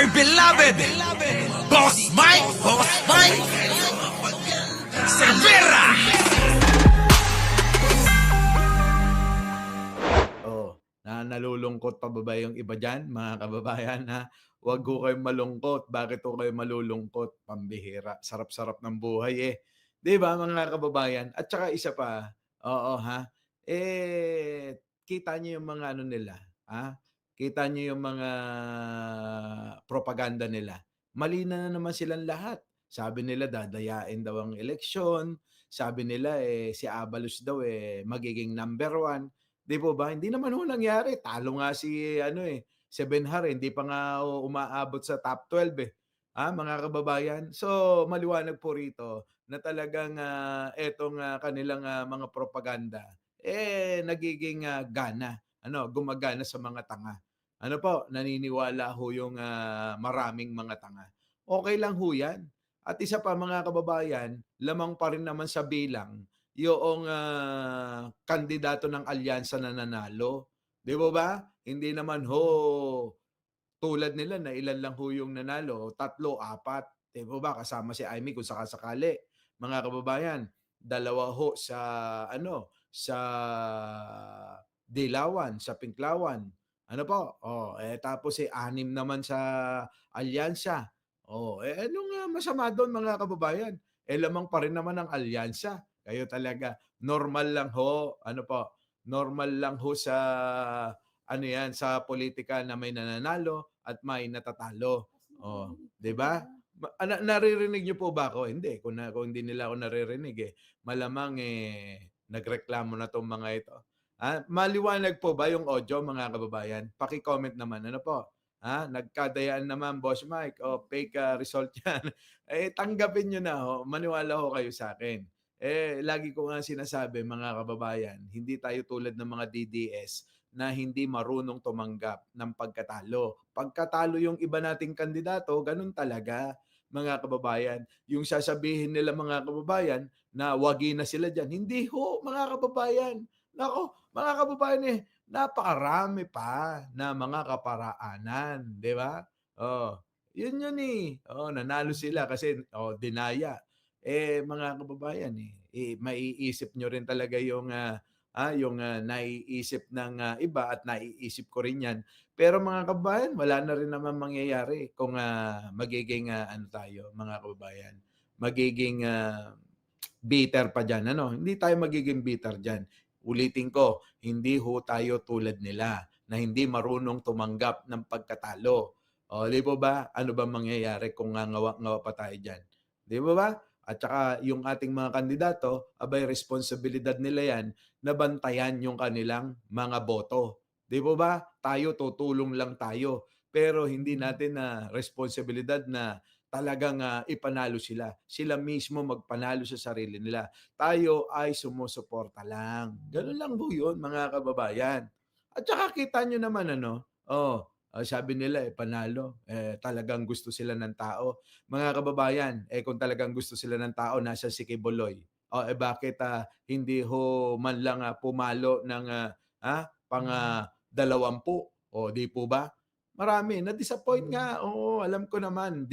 dear beloved, Boss Mike, Cervera. Oh, nalulungkot pa ba yung iba diyan, mga kababayan, ha? Huwag ho kayong malungkot. Bakit ho kayo malulungkot? Pambihira, sarap-sarap ng buhay, eh. 'Di ba, mga kababayan? At saka isa pa, oo, ha, kita niyo yung mga ano nila, ha? Kita niyo yung mga propaganda nila. Mali na naman silang lahat. Sabi nila dadayain daw ang eleksyon, sabi nila, si Abalos daw, magiging number one. 'Di po ba? Hindi naman ho nangyari. Talo nga si ano, si Benhar, hindi pa nga umaabot sa top 12, mga kababayan. So, maliwanag po rito na talagang, etong, kanilang, mga propaganda, nagiging, gana, ano, gumagana sa mga tanga. Ano po, naniniwala ho yung, maraming mga tanga. Okey lang ho 'yan. At isa pa, mga kababayan, lamang pa rin naman sa bilang yoong, kandidato ng alyansa na nanalo, 'di po ba? Hindi naman ho tulad nila na ilan lang ho yung nanalo, 3, 4, 'di po ba? Kasama si Imee kung saka-sakali. Mga kababayan, 2 ho sa ano, sa Dilawan, sa Pinklawan. Ano po? Oh, tapos, 6 naman sa alyansa. Oh, anong, masama dun, mga kababayan? Lamang pa rin naman ang alyansa. Kayo talaga, normal lang ho, ano po, normal lang ho sa ano 'yan, sa politika na may nananalo at may natatalo. Oh, 'di ba? Naririnig niyo po ba ako? Hindi, kung hindi nila ako naririnig, malamang, nagreklamo na 'tong mga ito. Maliwanag po ba yung audio, mga kababayan? Paki-comment naman, ano po? Nagkadayaan naman, Boss Mike, o fake, result 'yan. Tanggapin niyo na ho, maniwala ho kayo sa'kin. Lagi ko nga sinasabi, mga kababayan, hindi tayo tulad ng mga DDS na hindi marunong tumanggap ng pagkatalo. Pagkatalo yung iba nating kandidato, ganun talaga, mga kababayan. Yung sasabihin nila, mga kababayan, na wagi na sila diyan. Hindi ho, mga kababayan. Naku, mga kababayan, napakarami pa na mga kaparaanan, 'di ba? Oh, yun Oh, nanalo sila kasi dinaya. Mga kababayan, maiisip nyo rin talaga yung naiisip ng, iba at naiisip ko rin 'yan. Pero, mga kababayan, wala na rin naman mangyayari kung, magiging, ano tayo, mga kababayan, magiging, bitter pa diyan, ano. Hindi tayo magiging bitter diyan. Ulitin ko, hindi ho tayo tulad nila na hindi marunong tumanggap ng pagkatalo. Oh, 'di po ba? Ano ba mangyayari kung ngangawa-ngawa pa tayo diyan? 'Di ba ba? At saka yung ating mga kandidato, abay responsibilidad nila 'yan na bantayan yung kanilang mga boto. 'Di po ba? Tayo tutulong lang tayo, pero hindi natin na responsibilidad na talagang, ipanalo sila. Sila mismo magpanalo sa sarili nila. Tayo ay sumusuporta lang. Gano'n lang ho 'yun, mga kababayan. At saka kita niyo naman, ano, sabi nila, panalo, talagang gusto sila ng tao. Mga kababayan, kung talagang gusto sila ng tao, nasaan si Kibuloy? Bakit, hindi ho man lang, pumalo ng, pang, 20? 'Di po ba? Marami na-disappoint nga, oo, alam ko naman,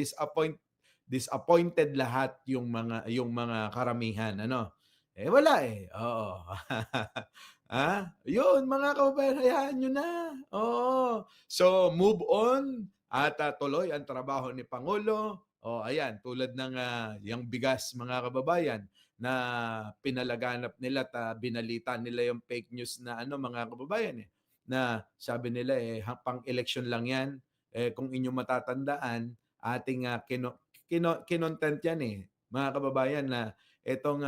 disappointed lahat yung mga karamihan, ano. Wala, oo. 'Yun, mga kababayan, hayaan niyo na, oo. So, move on at, tuloy ang trabaho ni Pangulo. Ayan, tulad ng, yang bigas, mga kababayan, na pinalaganap nila at, binalita nila yung fake news na ano, mga kababayan, na sabi nila, pang-eleksyon lang 'yan. Kung inyong matatandaan, ating, kinontent 'yan, mga kababayan, na itong,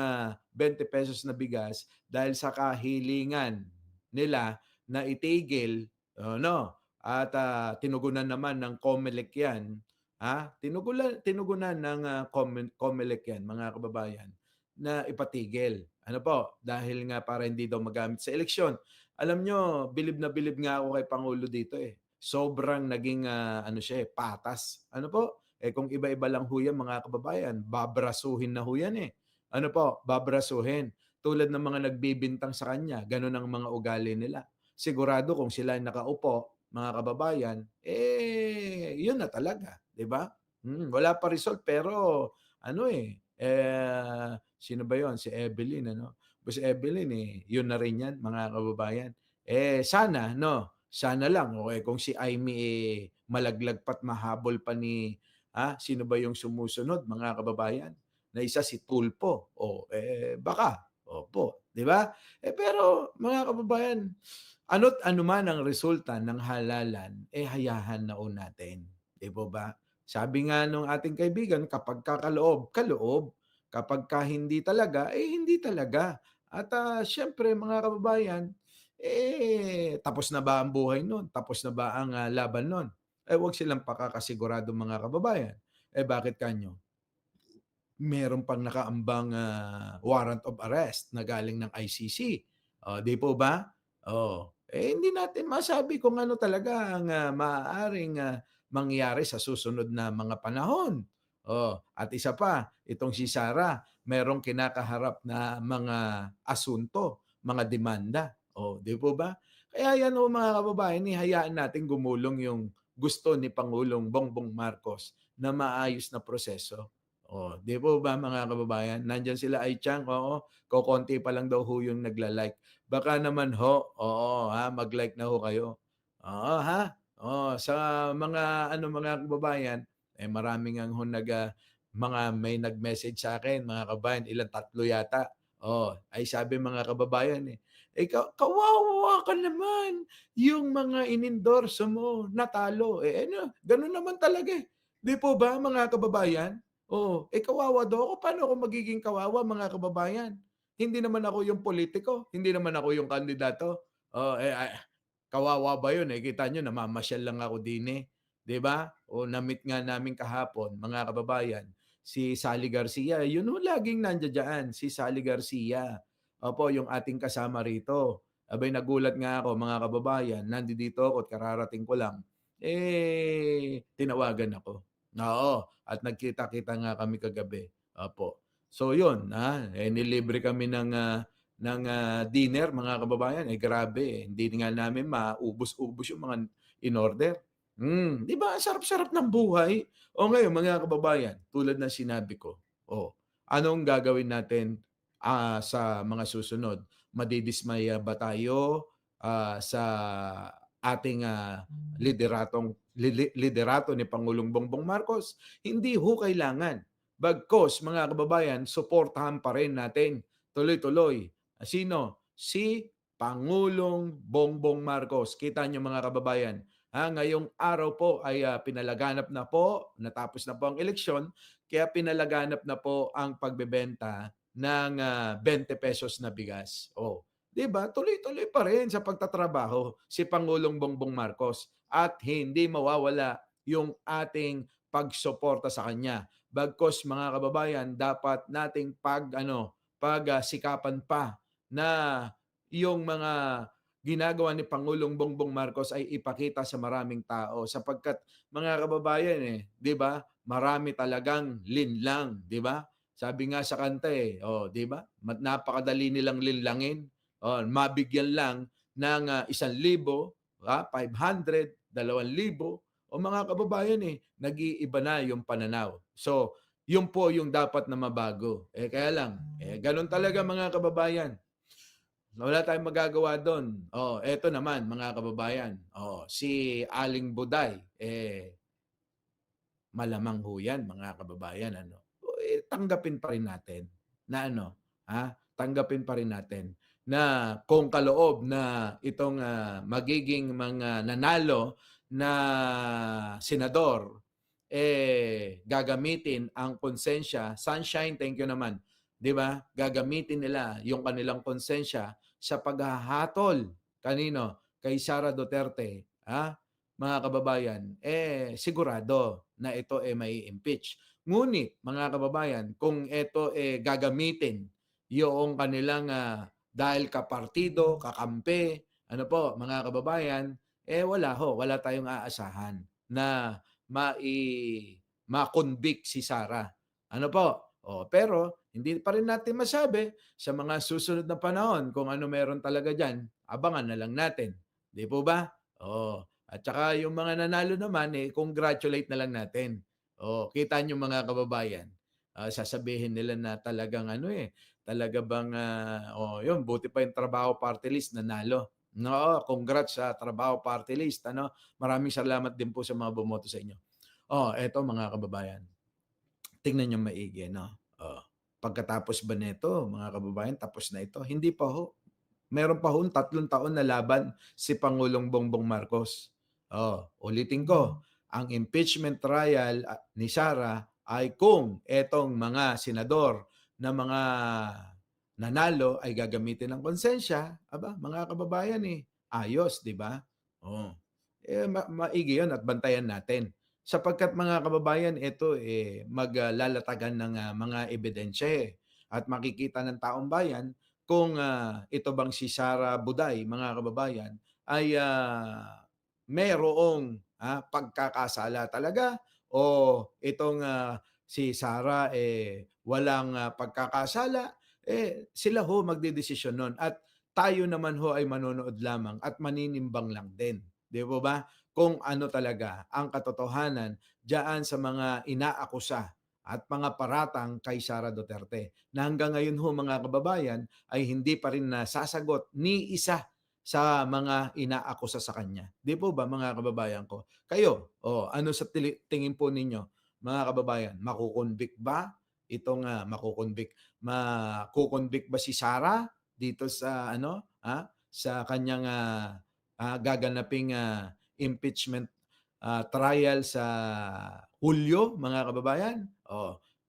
₱20 na bigas dahil sa kahilingan nila na itigil, no, at, tinugunan naman ng COMELEC 'yan, tinugunan ng, COMELEC 'yan, mga kababayan, na ipatigil. Ano po, dahil nga para hindi daw magamit sa eleksyon. Alam nyo, bilib na bilib nga ako kay Pangulo dito, Sobrang naging, ano siya, patas. Ano po, kung iba-iba lang ho 'yan, mga kababayan, babrasuhin na ho 'yan, Ano po, babrasuhin. Tulad ng mga nagbibintang sa kanya, gano'n ang mga ugali nila. Sigurado kung sila ay nakaupo, mga kababayan, yun na talaga, 'di ba? Wala pa result pero ano, sino ba yun? Si Evelyn ano? Si Evelyn, yun na rin 'yan mga kababayan. Sana 'no, sana lang kung si Imee, malaglag pa't mahabol pa ni, sino ba yung sumusunod mga kababayan? Na isa si Tulfo, baka, opo, 'di ba? Pero mga kababayan, ano't ano man ang resulta ng halalan, hayahan na ho natin, 'di po ba? Sabi nga nung ating kaibigan, kapagka kaloob, kaloob. Kapagka hindi talaga, hindi talaga. At, siyempre mga kababayan, tapos na ba ang buhay nun? Tapos na ba ang, laban nun? Huwag silang pakakasigurado mga kababayan. Bakit kanyo? Meron pang nakaambang, warrant of arrest na galing ng ICC. Oh, 'di po ba? Oh, hindi natin masabi kung ano talaga ang, maaaring, mangyari sa susunod na mga panahon. Oh, at isa pa, itong si Sara, merong kinakaharap na mga asunto, mga demanda. Oh, 'di po ba? Kaya 'yan ho mga kababayan, hayaan natin gumulong yung gusto ni Pangulong Bongbong Marcos na maayos na proseso. Oh, 'di po ba mga kababayan? Nandiyan sila Ai-Chang, oo, kokonti pa lang daw ho yung nagla-like. Baka naman ho, oo, mag-like na ho kayo. Oo, ha? Oo, sa mga ano mga kababayan, marami ngang ho mga may nag-message sa akin mga kababayan, ilang 3 yata. Oh, ay sabi mga kababayan, kawawa ka naman, yung mga inendorso mo natalo. Ano, gano'n naman talaga, 'Di po ba mga kababayan? Oo, kawawa daw ako. Paano ako magiging kawawa mga kababayan? Hindi naman ako yung politiko, hindi naman ako yung kandidato. Oh, kawawa ba yun? Kita niyo namamasyal lang ako din 'di ba? O na-meet nga namin kahapon mga kababayan, si Sally Garcia, yun ho laging nandiya-diyan, si Sally Garcia. Opo, yung ating kasama rito. Abay nagulat nga ako mga kababayan, nandito ako at kararating ko lang. Tinawagan ako. Oo, at nagkita-kita nga kami kagabi. Opo. So yun, nilibre kami ng dinner mga kababayan. Grabe, hindi nga namin maubos-ubos yung mga in-order. 'Di ba ang sarap-sarap ng buhay? O ngayon mga kababayan, tulad ng sinabi ko, anong gagawin natin, sa mga susunod? Madidismaya ba tayo, sa ating, liderato ni Pangulong Bongbong Marcos? Hindi ho kailangan. Bagkus mga kababayan, suportahan pa rin natin tuloy-tuloy. Sino? Si Pangulong Bongbong Marcos. Kita niyo mga kababayan, ngayong araw po ay, pinalaganap na po, natapos na po ang eleksyon, kaya pinalaganap na po ang pagbebenta ng, ₱20 na bigas. 'Di ba? Tuloy-tuloy pa rin sa pagtatrabaho si Pangulong Bongbong Marcos at hindi mawawala yung ating pagsuporta sa kanya. Bagkus mga kababayan, dapat nating pagsikapan pa na yung mga ginagawa ni Pangulong Bongbong Marcos ay ipakita sa maraming tao sapagkat mga kababayan, 'di ba? Marami talagang linlang, 'di ba? Sabi nga sa kanta 'di ba? Napakadali nilang linlangin. Mabigyan lang ng 1,000, 500, 2,000. Mga kababayan, nag-iiba na yung pananaw. So, yun po yung dapat na mabago. Kaya lang, ganun talaga mga kababayan. Wala tayong magagawa do'n. Eto naman mga kababayan, si Aling Buday, malamang ho 'yan mga kababayan ano. Tanggapin pa rin natin na ano, tanggapin pa rin natin na kung kaloob na itong, magiging mga nanalo na senador, gagamitin ang konsensya, Sunshine, thank you naman, 'di ba? Gagamitin nila yung kanilang konsensya sa paghahatol kanino? Kay Sara Duterte, mga kababayan, sigurado na ito, mai-impeach. Ngunit mga kababayan, kung ito, gagamitin yung kanilang, dahil kapartido, kakampi, ano po mga kababayan, wala tayong aasahan na ma-convict si Sara. Ano po? Pero hindi pa rin natin masabi sa mga susunod na panahon kung ano meron talaga diyan, abangan na lang natin, 'di po ba? At saka yung mga nanalo naman, congratulate na lang natin. Kita niyo mga kababayan, sasabihin nila na talagang ano, talaga bang, yun buti pa yung Trabaho Party List nanalo. Oo, congrats sa Trabaho Party List ano. Maraming salamat din po sa mga bumoto sa inyo. Eto mga kababayan, tingnan niyong maigi 'no. Pagkatapos ba nito mga kababayan tapos na ito? Hindi pa ho. Meron pa hong 3 taon na laban si Pangulong Bongbong Marcos. Ulitin ko, ang impeachment trial ni Sara ay kung etong mga senador na mga nanalo ay gagamitin ng konsensya, mga kababayan ayos, 'di ba? Oh. Maigi 'yun at bantayan natin. Sapagkat mga kababayan, ito maglalatagan ng mga ebidensya at makikita ng taong bayan kung ito bang si Sara Buday, mga kababayan, ay merong pagkakasala talaga o itong si Sara walang pagkakasala, sila ho magdedesisyon nun at tayo naman ho ay manonood lamang at maninimbang lang din. 'Di po ba? Kung ano talaga ang katotohanan diyan sa mga inaakusa at mga paratang kay Sara Duterte na hanggang ngayon ho mga kababayan ay hindi pa rin nasasagot ni isa sa mga inaakusa sa kanya. 'Di po ba mga kababayan ko? Kayo, ano sa tingin po ninyo mga kababayan? Makukonvict ba itong makukonvict ba si Sara dito sa sa kanyang gaganaping impeachment trial sa Hulyo, mga kababayan?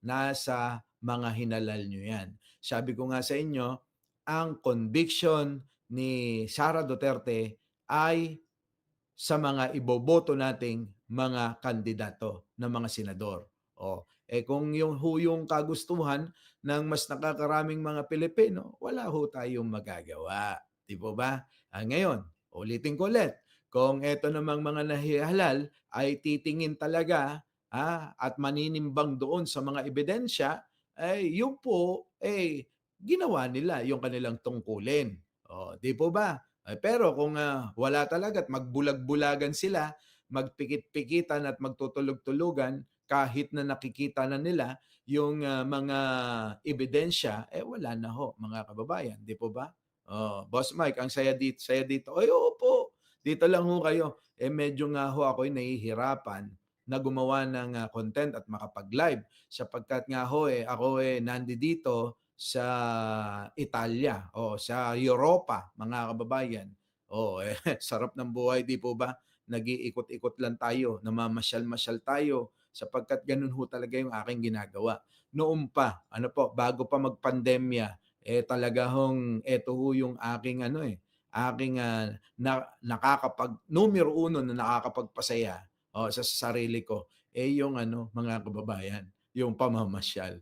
Nasa mga hinalal nyo yan. Sabi ko nga sa inyo, ang conviction ni Sara Duterte ay sa mga iboboto nating mga kandidato na mga senador. Kung yung kagustuhan ng mas nakakaraming mga Pilipino, wala ho tayong magagawa. Di po ba? Ngayon, ulitin ko ulit, kung eto namang mga nahihalal ay titingin talaga at maninimbang doon sa mga ebidensya, yun po, ginawa nila yung kanilang tungkulin. Di po ba? Pero kung wala talaga at magbulag-bulagan sila, magpikit-pikitan at magtutulog-tulugan kahit na nakikita na nila yung mga ebidensya, wala na ho mga kababayan, di po ba? Boss Mike, ang saya dito. Ay, oo po. Dito lang ho kayo. Medyo nga ho ako'y nahihirapan na gumawa ng content at makapag-live sapagkat nga ho ako nandito sa Italia o sa Europa, mga kababayan. Sarap ng buhay, di po ba? Nag-iikot-ikot lang tayo, namamasyal-masyal tayo sapagkat ganun ho talaga yung aking ginagawa. Noon pa, bago pa magpandemya, talaga hong eto ho yung aking aking numero uno na nakakapagpasaya sa sarili ko, yung mga kababayan, yung pamamasyal.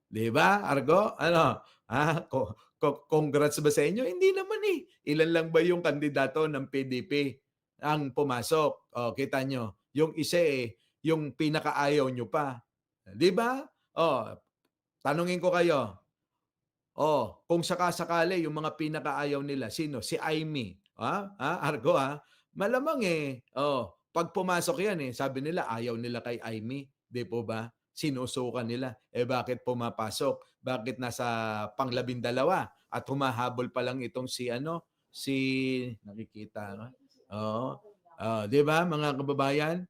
'Di ba, Argo? Ano? Congrats ba sa inyo? Hindi naman Ilan lang ba yung kandidato ng PDP ang pumasok? Kita nyo. Yung isa yung pinakaayaw nyo pa. 'Di ba? Tanungin ko kayo. Kung sakasakali yung mga pinakaayaw nila, sino? Si Aimee. Argo Malamang 'pag pumasok yan sabi nila ayaw nila kay Aimee, 'di po ba? Sinusukan nila. Bakit pumapasok? Bakit nasa pang-12 at humahabol pa lang itong si nakikita ko. Oo. 'Di ba mga kababayan?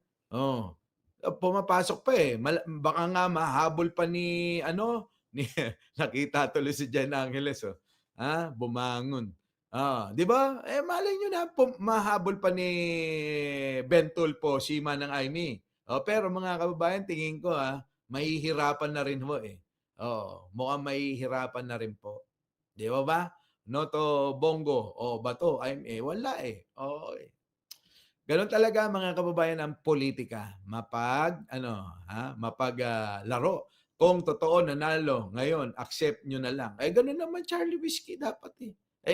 Pumapasok pa baka nga mahabol pa ni ni nakita tuloy si Jen Angeles bumangon. 'Di ba? Malay niyo na mahabol pa ni Ben Tulfo si Manang Aimee. Pero mga kababayan tingin ko mahihirapan na rin ho mukhang mahihirapan na rin po. 'Di ba? Noto Bongo o Bato Aimee wala Gano'n talaga mga kababayan ang politika, laro. Kung totoo nanalo ngayon, accept nyo na lang. Gano'n naman Charlie Whiskey dapat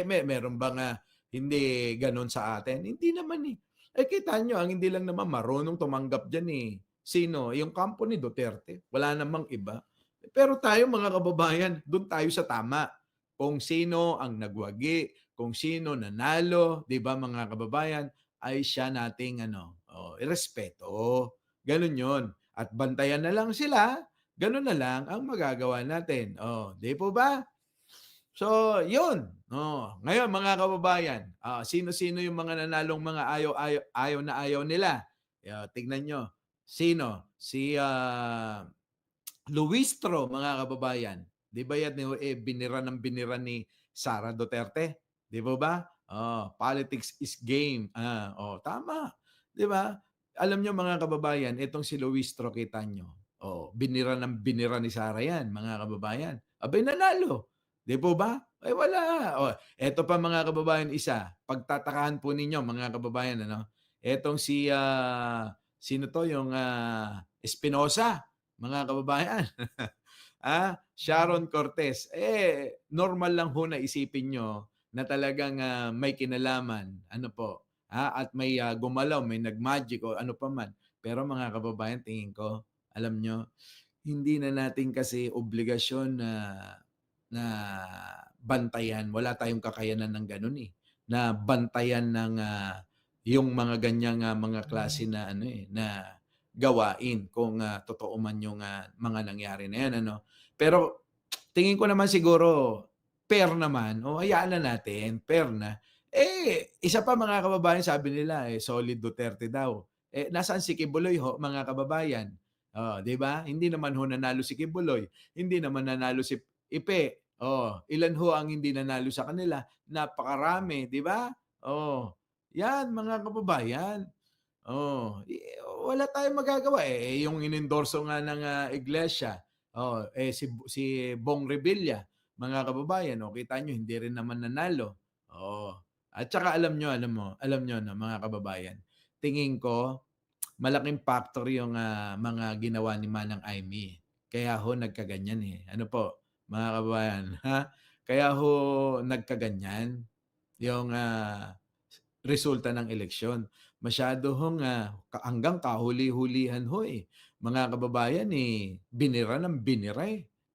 meron bang hindi gano'n sa atin? Hindi naman kita nyo, ang hindi lang naman marunong tumanggap diyan sino? Yung kampo ni Duterte. Wala namang iba. Pero tayo mga kababayan, do'n tayo sa tama. Kung sino ang nagwagi, kung sino nanalo, 'di ba mga kababayan? ay siya nating irespeto. Gano'n 'yon. At bantayan na lang sila, gano'n na lang ang magagawa natin. Oh, 'di po ba? So, 'yun. Oh, ngayon mga kababayan, sino-sino yung mga nanalong mga ayaw na ayaw nila? Tignan niyo. Sino? Si, Luistro, mga kababayan. 'Di ba yan, binira ng binira ni Sara Duterte? 'Di po ba? Oh, politics is game. Tama. 'Di ba? Alam niyo mga kababayan, itong si Luistro kita niyo, binira ng binira ni Sara yan, mga kababayan. Aba'y nanalo. 'Di po ba? Ay wala. Eto pa mga kababayan isa, pagtatakahan po ninyo mga kababayan etong si, sino 'to yung, Espinosa, mga kababayan. Sharon Cortez, normal lang ho na isipin niyo na talagang, may kinalaman, ano po, at may, gumalaw, may nag-magic o ano pa man. Pero mga kababayan, tingin ko, alam niyo, hindi na natin kasi obligasyon na bantayan. Wala tayong kakayanan ng gano'n, na bantayan ng, yung mga ganiyang, mga klase na na gawain kung, totoo man yung, mga nangyari na 'yan, Pero tingin ko naman siguro fair naman o hayaan na natin, fair na. Isa pa mga kababayan sabi nila, solid Duterte daw. Nasaan si Kibuloy ho mga kababayan? 'Di ba? Hindi naman ho nanalo si Kibuloy, hindi naman nanalo si Ipe. Ilan ho ang hindi nanalo sa kanila? Napakarami, 'di ba? 'Yan mga kababayan. Wala tayong magagawa, yung inendorso nga ng, iglesia, si Bong Revilla, mga kababayan, kita niyo hindi rin naman nanalo. At saka alam niyo mga kababayan, tingin ko malaking factor yung, mga ginawa ni Manang Imee. Kaya ho nagkaganyan, Ano po, mga kababayan, ha? Kaya ho nagkaganyan yung, resulta ng eleksyon. Masyado hong, hanggang kahuli-hulihan ho, Mga kababayan, binira ng binira,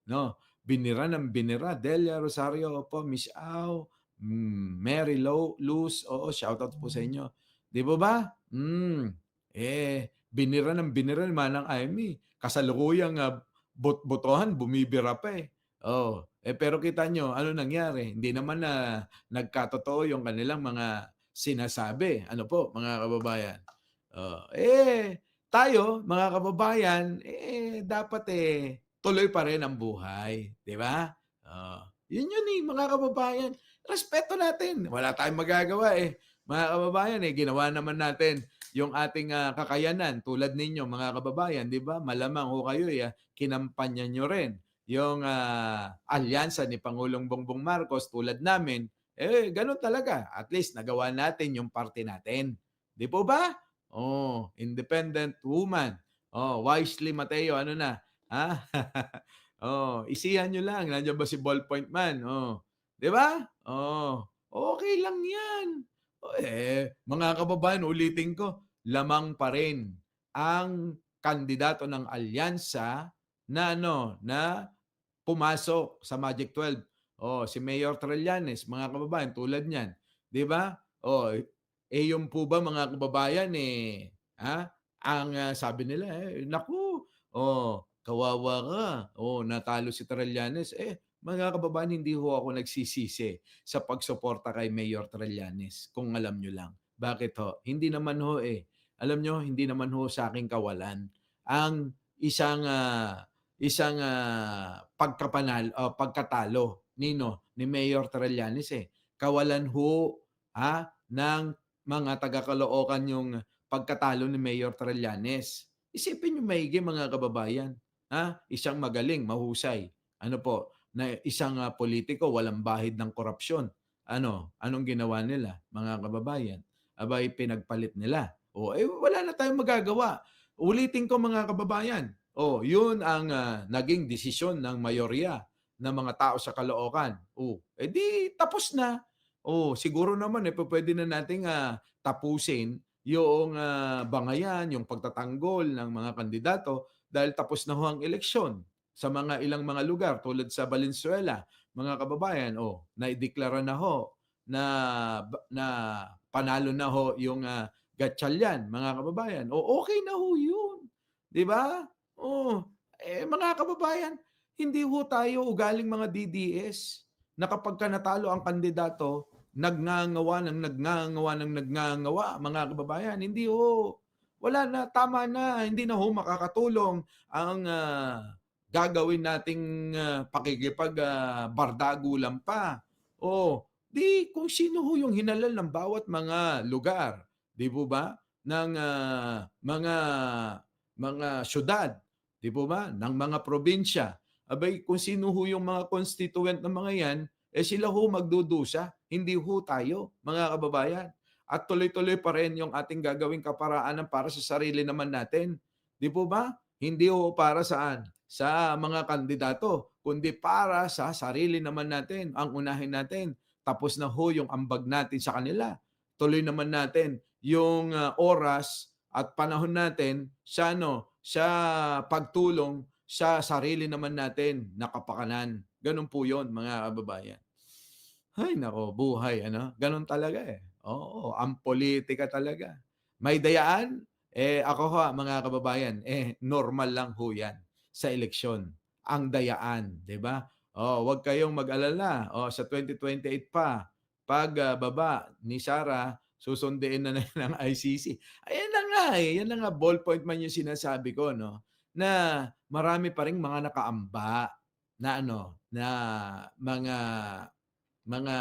'no? Binira ng binira. Delia Rosario, opo, Miss Au, Mary Luz, oo, shoutout po sa inyo. 'Di po ba? Binira ng binira ni Manang Imee. Kasalukuyang, botohan, bumibira pa, pero kita niyo ano nangyari, hindi naman na nagkatotoo yung kanilang mga sinasabi. Ano po, mga kababayan? Tayo, mga kababayan, dapat, tuloy pa rin ang buhay, 'di ba? Yun yun, mga kababayan. Respeto natin. Wala tayong magagawa, mga kababayan, ginawa naman natin yung ating, kakayanan tulad ninyo, mga kababayan, 'di ba? Malamang ho kayo, kinampanya niyo rin yung, alyansa ni Pangulong Bongbong Marcos tulad namin. Gano'n talaga. At least nagawa natin yung parte natin. 'Di po ba? Independent woman. Wisely Mateo, ano na, ha? Isihan niyo lang. Nandiyan ba si Ballpoint Man? 'Di ba? Okey lang 'yan. Mga kababayan, ulitin ko, lamang pa rin ang kandidato ng alyansa na na pumasok sa Magic 12. Si Mayor Trillanes, mga kababayan, tulad niyan, 'di ba? Yun po ba mga kababayan, ang, sabi nila, naku, kawawa ka, natalo si Trillanes. Mga kababayan, hindi ho ako nagsisisi sa pagsuporta kay Mayor Trillanes, kung alam niyo lang. Bakit ho? Hindi naman ho, alam niyo, hindi naman ho sa aking kawalan ang isang, pagkatalo ni Mayor Trillanes, Kawalan ho, ng mga taga-Caloocan yung pagkatalo ni Mayor Trillanes. Isipin niyo maigi mga kababayan, isang magaling, mahusay, ano po, na isang, politiko walang bahid ng korupsyon. Anong ginawa nila mga kababayan? Aba'y pinagpalit nila. Wala na tayong magagawa. Ulitin ko mga kababayan, yun ang, naging desisyon ng mayorya ng mga tao sa Caloocan. Di tapos na. Siguro naman, pupuwede na nating, tapusin yung, bangayan, yung pagtatanggol ng mga kandidato dahil tapos na ho ang eleksyon sa mga ilang mga lugar tulad sa Valenzuela, mga kababayan, naideklara na ho na panalo na ho yung Gatchalian, mga kababayan. O okay na ho yun. 'Di ba? Oh, mga kababayan, hindi ho tayo ugaling mga DDS na kapag ka natalo ang kandidato, nagngangawa ng nagngangawa ng nagngangawa, mga kababayan. Hindi ho. Wala na, tama na. Hindi na ho makakatulong ang gagawin nating bardagulan pa. O, di kung sino ho yung hinalal ng bawat mga lugar, di po ba? Ng mga syudad, di po ba? Ng mga probinsya. Abay, kung sino ho yung mga constituent ng mga yan, sila ho magdudusa, hindi ho tayo, mga kababayan. At tuloy-tuloy pa rin yung ating gagawing kaparaanan para sa sarili naman natin. Di po ba? Hindi ho para saan? Sa mga kandidato, kundi para sa sarili naman natin. Ang unahin natin, tapos na ho yung ambag natin sa kanila. Tuloy naman natin yung oras at panahon natin sa sa pagtulong sa sarili naman natin na kapakanan. Ganun po 'yon, mga kababayan. Ay nako, buhay ganun talaga Oo, ang politika talaga. May dayaan, ako ho mga kababayan, normal lang ho 'yan sa eleksyon. Ang dayaan, 'di ba? Huwag kayong mag-alala. Sa 2028 pa, pag baba ni Sara, susunduin na ng ICC. Ayan na nga yan na nga ballpoint man yung sinasabi ko na marami pa ring mga nakaamba na na mga mga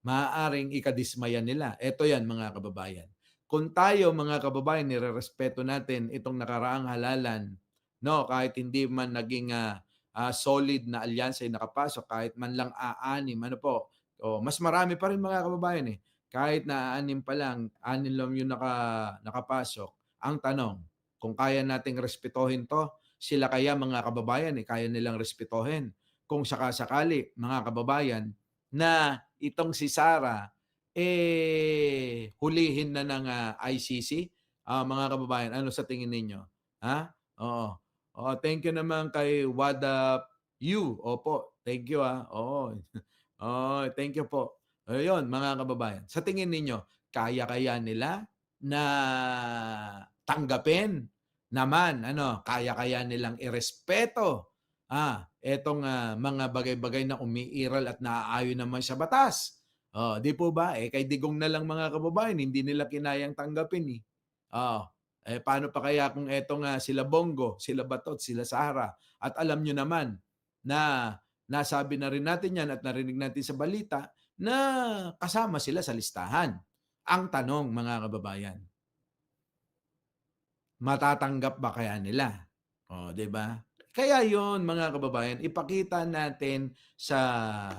maaaring ikadismaya nila. Eto yan mga kababayan. Kung tayo mga kababayan nirerespeto natin itong nakaraang halalan, kahit hindi man naging solid na alyansa yung nakapasok, kahit man lang aanim, mas marami pa rin mga kababayan kahit na aanim pa lang, anim lang yung nakapasok. Ang tanong, kung kaya nating respetohin to, sila kaya mga kababayan kaya nilang respetohin. Kung sakasakali mga kababayan na itong si Sara hulihin na ng ICC, mga kababayan, ano sa tingin ninyo? Ha? Oo. Thank you naman kay Wada Yu. Opo, thank you Oo. Thank you po. Ayun, mga kababayan. Sa tingin ninyo, kaya-kaya nila na tanggapin naman, kaya-kaya nilang irespeto etong mga bagay-bagay na umiiral at naaayon naman sa batas. Di po ba? Kay digong na lang mga kababayan, hindi nila kinayang tanggapin paano pa kaya kung etong sila Bongo, sila Batot, sila Sara, at alam nyo naman na nasabi na rin natin yan at narinig natin sa balita na kasama sila sa listahan. Ang tanong mga kababayan, matatanggap ba kaya nila? Di ba? Kaya yon mga kababayan, ipakita natin sa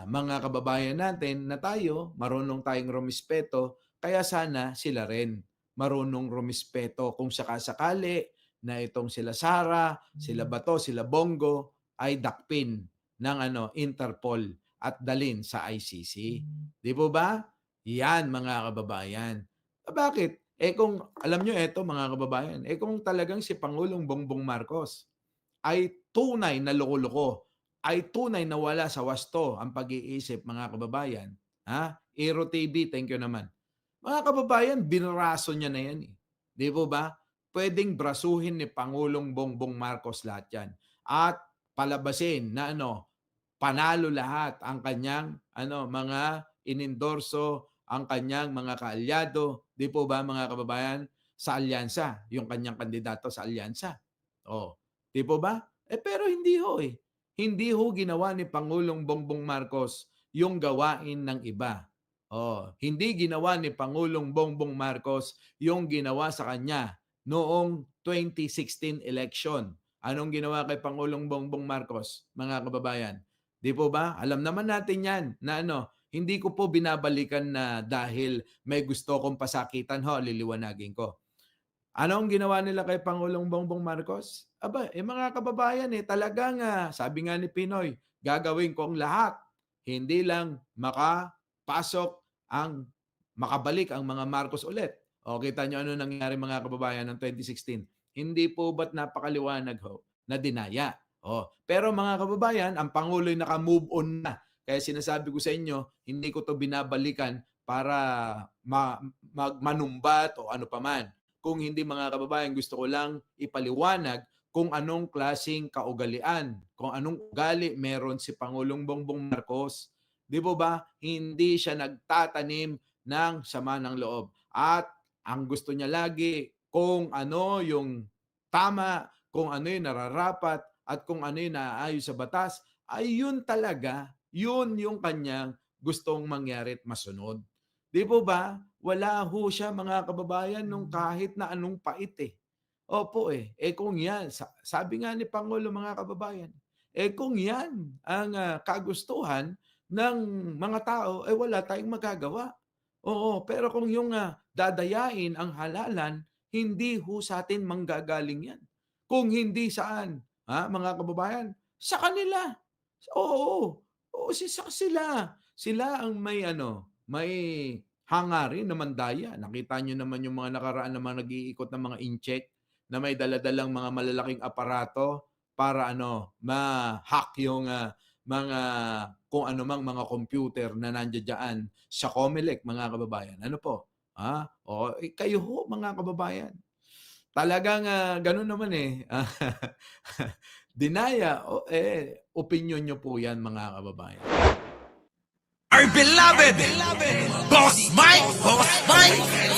mga kababayan natin na tayo, marunong tayong rumispeto, kaya sana sila rin marunong rumispeto kung sakasakali na itong sila Sara, sila Bato, sila Bongo ay dakpin ng Interpol at dalin sa ICC. Di po ba? Yan mga kababayan. Bakit? Kung alam nyo mga kababayan, kung talagang si Pangulong Bongbong Marcos ay tunay na loko-loko, ay tunay na wala sa wasto ang pag-iisip mga kababayan. Aero TV, thank you naman. Mga kababayan, binraso niya na yan. Di po ba? Pwedeng brasuhin ni Pangulong Bongbong Marcos lahat yan. At palabasin na panalo lahat ang kanyang mga inendorso, ang kanyang mga kaalyado. Di po ba mga kababayan? Sa alyansa, yung kanyang kandidato sa alyansa. Di po ba? Pero hindi ho Hindi ho ginawa ni Pangulong Bongbong Marcos yung gawain ng iba. Hindi ginawa ni Pangulong Bongbong Marcos yung ginawa sa kanya noong 2016 election. Anong ginawa kay Pangulong Bongbong Marcos, mga kababayan? Di po ba? Alam naman natin yan na hindi ko po binabalikan na dahil may gusto kong pasakitan liliwanagin ko. Anong ginawa nila kay Pangulong Bongbong Marcos? Mga kababayan talagang sabi nga ni Pinoy, gagawin ko ang lahat. Hindi lang makabalik ang mga Marcos ulit. Kita nyo ano nangyari mga kababayan ng 2016. Hindi po ba't napakaliwanag na dinaya? Pero mga kababayan, ang Pangulo'y naka-move on na. Kaya sinasabi ko sa inyo, hindi ko to binabalikan para manumbat o ano paman. Kung hindi, mga kababayan, gusto ko lang ipaliwanag kung anong klaseng kaugalian, kung anong ugali meron si Pangulong Bongbong Marcos. Di po ba? Hindi siya nagtatanim ng sama ng loob. At ang gusto niya lagi, kung ano yung tama, kung ano yung nararapat, at kung ano yung naaayon sa batas, ay yun talaga, yun yung kanyang gustong mangyari at masunod. Di po ba? Wala ho siya, mga kababayan, nung kahit na anong pait eh. Opo eh. Eh kung yan, sabi nga ni Pangulo, mga kababayan, eh kung yan ang kagustuhan ng mga tao, eh wala tayong magagawa. Oo, pero kung yung dadayain ang halalan, hindi ho sa atin manggagaling yan. Kung hindi saan, mga kababayan, sa kanila. Oo, oo, sila. Sila ang may may hangarin na mandaya. Nakita nyo naman yung mga nakaraan na mga nag-iikot ng mga incheck na may daladalang mga malalaking aparato para ma-hack yung mga kung ano mang mga computer na nandiyan sa COMELEC, mga kababayan. Ano po? O, kayo ho, mga kababayan. Talagang ganun naman eh. Dinaya, opinion nyo po yan, mga kababayan. Our beloved Boss Mike, Boss Mike.